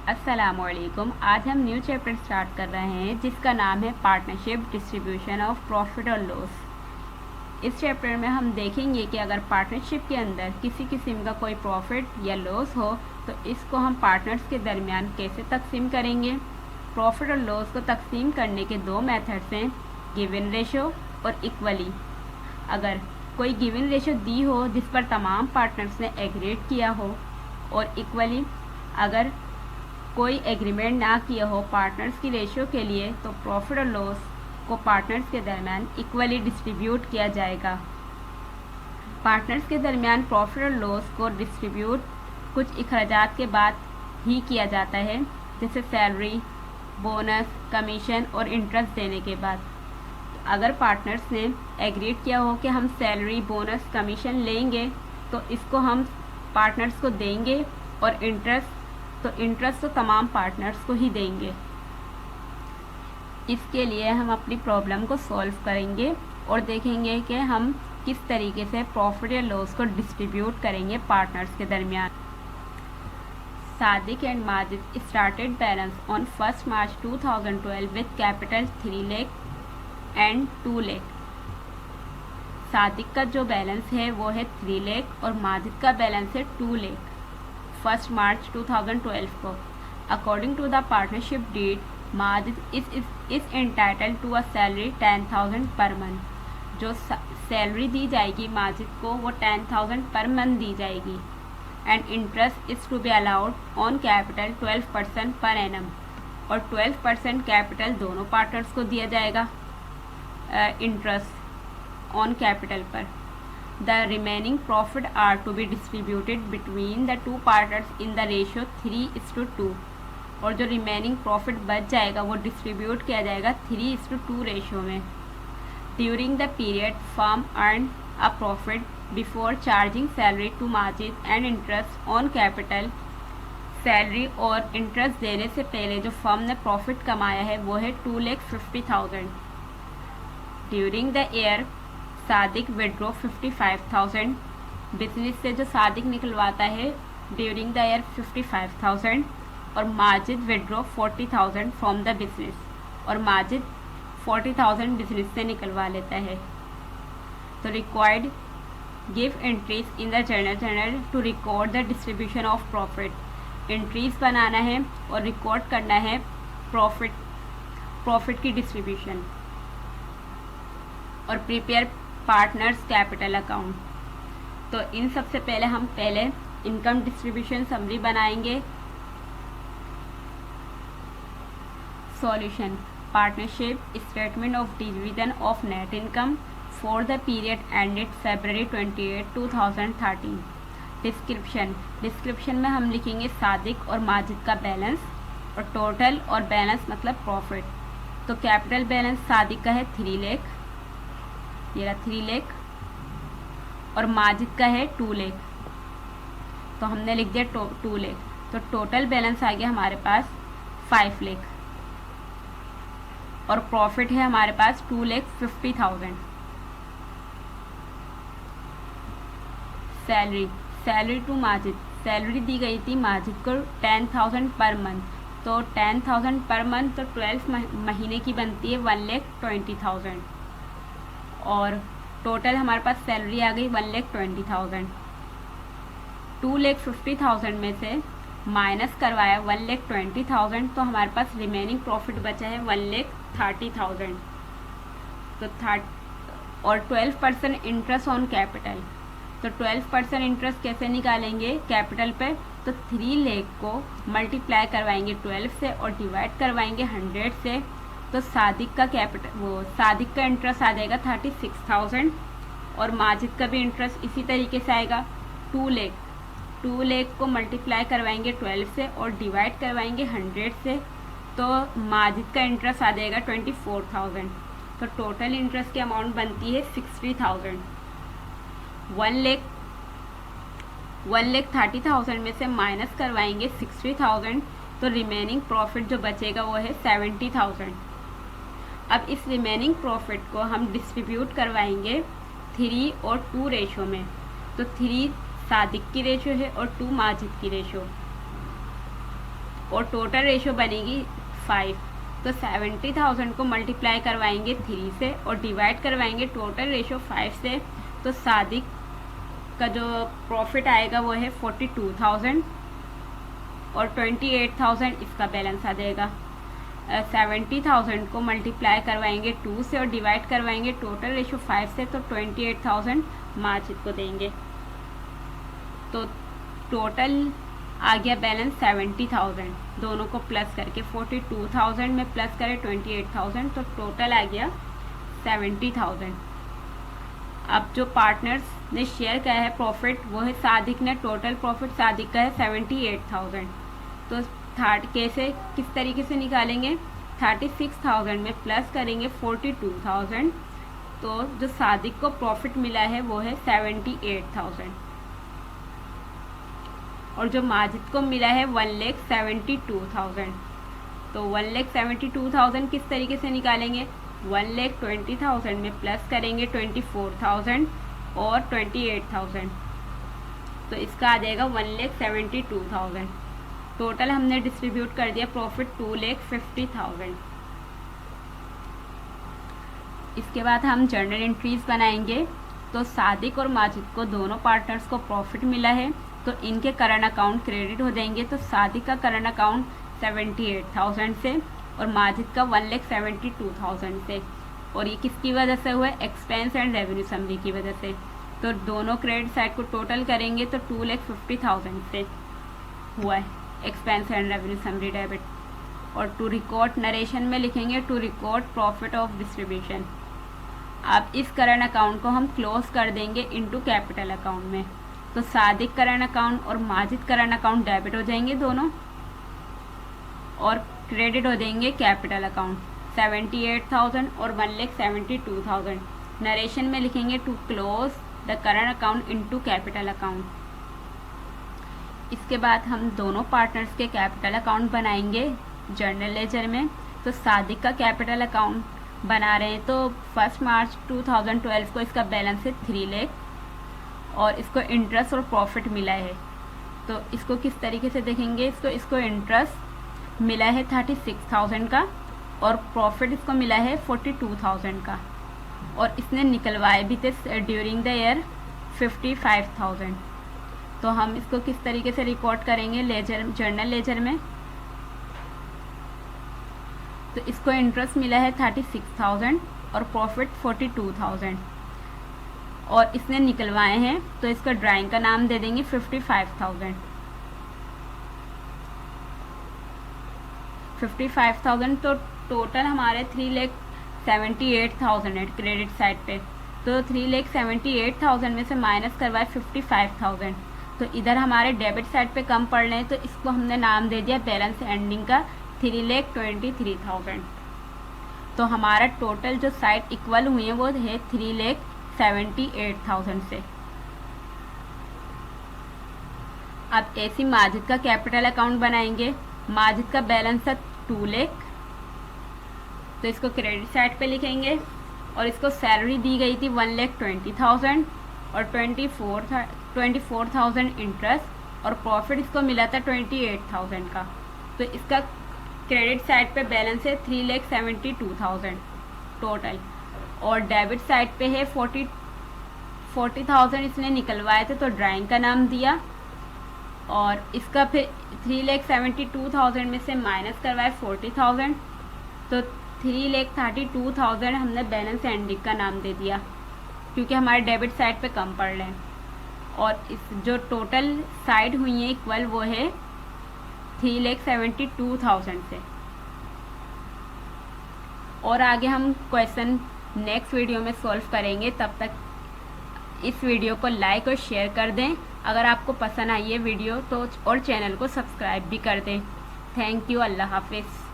अस्सलामुअलैकुम। आज हम न्यू चैप्टर स्टार्ट कर रहे हैं जिसका नाम है पार्टनरशिप डिस्ट्रीब्यूशन ऑफ प्रॉफिट और लॉस। इस चैप्टर में हम देखेंगे कि अगर पार्टनरशिप के अंदर किसी किस्म का कोई प्रॉफिट या लॉस हो तो इसको हम पार्टनर्स के दरमियान कैसे तकसीम करेंगे। प्रॉफिट और लॉस को तकसीम करने के दो मेथड्स हैं, गिवन रेशो और इक्वली। अगर कोई गिवन रेशो दी हो जिस पर तमाम पार्टनर्स ने एग्रीड किया हो, और इक्वली अगर कोई एग्रीमेंट ना किया हो पार्टनर्स की रेशियो के लिए, तो प्रॉफिट और लॉस को पार्टनर्स के दरमियान इक्वली डिस्ट्रीब्यूट किया जाएगा। पार्टनर्स के दरमियान प्रॉफिट और लॉस को डिस्ट्रीब्यूट कुछ अखराजात के बाद ही किया जाता है, जैसे सैलरी, बोनस, कमीशन और इंटरेस्ट देने के बाद। अगर पार्टनर्स ने एग्रीड किया हो कि हम सैलरी, बोनस, कमीशन लेंगे तो इसको हम पार्टनर्स को देंगे, और इंटरेस्ट तो तमाम पार्टनर्स को ही देंगे। इसके लिए हम अपनी प्रॉब्लम को सॉल्व करेंगे और देखेंगे कि हम किस तरीके से प्रॉफिट या लॉस को डिस्ट्रीब्यूट करेंगे पार्टनर्स के दरमियान। Sadiq and Majid started balance on 1 March 2012 with capital 3 lakh and 2 lakh. Sadiq का जो बैलेंस है वो है 3 लाख और माजिद का बैलेंस है 2 लाख 1 मार्च 2012 को। According to the partnership deed, Majid is entitled to a salary 10,000 per month. जो सैलरी दी जाएगी माजिद को वो 10,000 पर मंथ दी जाएगी। And interest is to be allowed on capital 12% per annum, और 12% कैपिटल दोनों पार्टनर्स को दिया जाएगा इंटरेस्ट ऑन कैपिटल पर। The remaining profit are to be distributed between the two partners in the ratio 3:2, और जो remaining profit बच जाएगा वो डिस्ट्रीब्यूट किया जाएगा 3:2 रेशियो में। During the period firm earned a profit before charging salary to Majid and interest on capital, salary और interest देने से पहले जो फर्म ने प्रॉफिट कमाया है वो है 2,50,000। During the year Sadiq withdraw 55,000, business से जो सादिक निकलवाता है ड्यूरिंग द ईयर 55,000, और Majid withdraw 40,000 from the business, और माजिद 40,000 बिजनेस से निकलवा लेता है। तो required give entries in the journal to record the distribution of profit. Entries बनाना है और रिकॉर्ड करना है प्रॉफिट की डिस्ट्रीब्यूशन, और प्रिपेयर पार्टनर्स कैपिटल अकाउंट। तो इन सबसे पहले हम इनकम डिस्ट्रीब्यूशन समरी बनाएंगे। Solution: partnership statement of division of net income for the period ended February 28, 2013। Description में हम लिखेंगे सादिक और माजिद का बैलेंस, और टोटल और बैलेंस मतलब प्रॉफिट। तो कैपिटल बैलेंस सादिक का है 3 लाख, ये रहा 3 लाख, और माजिद का है 2 लाख, तो हमने लिख दिया 2 लाख। तो टोटल बैलेंस आ गया हमारे पास 5 लाख, और प्रॉफिट है हमारे पास 2,50,000। सैलरी टू माजिद, सैलरी दी गई थी माजिद को 10,000 पर मंथ, तो 10,000 पर मंथ तो 12 महीने की बनती है 1,20,000, और टोटल हमारे पास सैलरी आ गई 1,20,000। 2,50,000 में से माइनस करवाया 1,20,000, तो हमारे पास रिमेनिंग प्रॉफिट बचा है 1,30,000। तो और 12% इंटरेस्ट ऑन कैपिटल। तो 12% इंटरेस्ट कैसे निकालेंगे कैपिटल पे? तो 3 लाख को मल्टीप्लाई करवाएंगे 12 से और डिवाइड करवाएंगे 100 से, तो सादिक का इंटरेस्ट आ जाएगा 36,000, और माजिद का भी इंटरेस्ट इसी तरीके से आएगा 2 लाख को मल्टीप्लाई करवाएंगे 12 से और डिवाइड करवाएंगे 100 से, तो माजिद का इंटरेस्ट आ जाएगा 24,000। तो टोटल इंटरेस्ट की अमाउंट बनती है 60,000। 1,30,000 में से माइनस करवाएंगे 60,000, तो रिमेनिंग प्रॉफिट जो बचेगा वो है 70,000। अब इस रिमेनिंग प्रॉफिट को हम डिस्ट्रीब्यूट करवाएंगे 3 और 2 रेशो में। तो 3 सादिक की रेशो है और 2 माजिद की रेशो। और टोटल रेशो बनेगी 5। तो 70,000 को मल्टीप्लाई करवाएंगे 3 से और डिवाइड करवाएंगे टोटल रेशो 5 से। तो सादिक का जो प्रॉफिट आएगा वो है 42,000 और 28,000 इसका बैलेंस आ जाएगा। 70,000 को मल्टीप्लाई करवाएंगे 2 से और डिवाइड करवाएंगे टोटल रेशो 5 से। तो 28,000 माजिद को देंगे। तो टोटल आ गया बैलेंस 70,000, दोनों को प्लस करके 42,000 में प्लस करें 28,000 तो टोटल आ गया 70,000। अब जो पार्टनर्स ने शेयर किया है प्रॉफिट वो है सादिक ने, टोटल प्रॉफिट सादिक का है 78,000। तो थर्ड कैसे किस तरीके से निकालेंगे, 36,000 में प्लस करेंगे 42,000 तो जो सादिक को प्रॉफिट मिला है वो है 78,000 और जो माजिद को मिला है 1,72,000। तो 1,72,000 किस तरीके से निकालेंगे, 1,20,000 में प्लस करेंगे 24,000 और 28,000 तो इसका आ जाएगा 1,72,000। टोटल हमने डिस्ट्रीब्यूट कर दिया प्रॉफिट 2,50,000। इसके बाद हम जर्नल एंट्रीज बनाएंगे। तो सादिक और माजिद को दोनों पार्टनर्स को प्रॉफिट मिला है तो इनके करंट अकाउंट क्रेडिट हो जाएंगे। तो सादिक का करंट अकाउंट 78,000 से और माजिद का 1,72,000 से। और ये किसकी वजह से हुआ है, एक्सपेंस एंड रेवेन्यू समरी की वजह से। तो दोनों क्रेडिट साइड को टोटल करेंगे तो 2,50,000 से हुआ है expense and revenue summary debit. और टू रिकॉर्ड नरेशन में लिखेंगे to record profit of distribution. अब इस करंट अकाउंट को हम क्लोज कर देंगे इनटू कैपिटल अकाउंट में। तो सादिक करंट अकाउंट और माजिद करंट अकाउंट डेबिट हो जाएंगे दोनों और क्रेडिट हो जाएंगे कैपिटल अकाउंट 78,000 और 1,72,000। नरेशन में लिखेंगे to close the current account into capital account. इसके बाद हम दोनों पार्टनर्स के कैपिटल अकाउंट बनाएंगे जर्नल लेजर में। तो सादिक का कैपिटल अकाउंट बना रहे हैं तो 1 मार्च 2012 को इसका बैलेंस है 3 लाख और इसको इंटरेस्ट और प्रॉफिट मिला है। तो इसको किस तरीके से देखेंगे, इसको इंटरेस्ट मिला है 36,000 का और प्रॉफिट इसको मिला है 42,000 का और इसने निकलवाए भी थे ड्यूरिंग द ईयर 55,000। तो हम इसको किस तरीके से रिकॉर्ड करेंगे लेजर जर्नल लेजर में। तो इसको इंटरेस्ट मिला है 36,000 और प्रॉफिट 42,000 और इसने निकलवाए हैं तो इसका ड्राइंग का नाम दे देंगे 55,000। तो टोटल हमारे 3,78,000 है क्रेडिट साइड पे। तो 3,78,000 में से माइनस करवाए 55,000 तो इधर हमारे डेबिट साइड पे कम पड़ रहे हैं तो इसको हमने नाम दे दिया बैलेंस एंडिंग का 3,23,000। तो हमारा टोटल जो साइड इक्वल हुई है वो है 3,78,000 से। अब ऐसी माजिद का कैपिटल अकाउंट बनाएंगे। माजिद का बैलेंस है 2 लाख तो इसको क्रेडिट साइड पे लिखेंगे और इसको सैलरी दी गई थी 1,20,000 और 24,000 इंटरेस्ट और प्रॉफिट इसको मिला था 28,000 का। तो इसका क्रेडिट साइड पे बैलेंस है 3,72,000 टोटल और डेबिट साइड पे है 40,000 इसने निकलवाए थे तो ड्राइंग का नाम दिया और इसका फिर 3,72,000 में से माइनस करवाए 40,000 तो 3,32,000 हमने बैलेंस एंडिंग का नाम दे दिया क्योंकि हमारे डेबिट साइड पे कम पड़ रहे हैं। और इस जो टोटल साइड हुई है इक्वल वो है 3,72,000 से। और आगे हम क्वेश्चन नेक्स्ट वीडियो में सॉल्व करेंगे। तब तक इस वीडियो को लाइक और शेयर कर दें। अगर आपको पसंद आई है वीडियो तो और चैनल को सब्सक्राइब भी कर दें। Thank you. अल्लाह हाफिज़।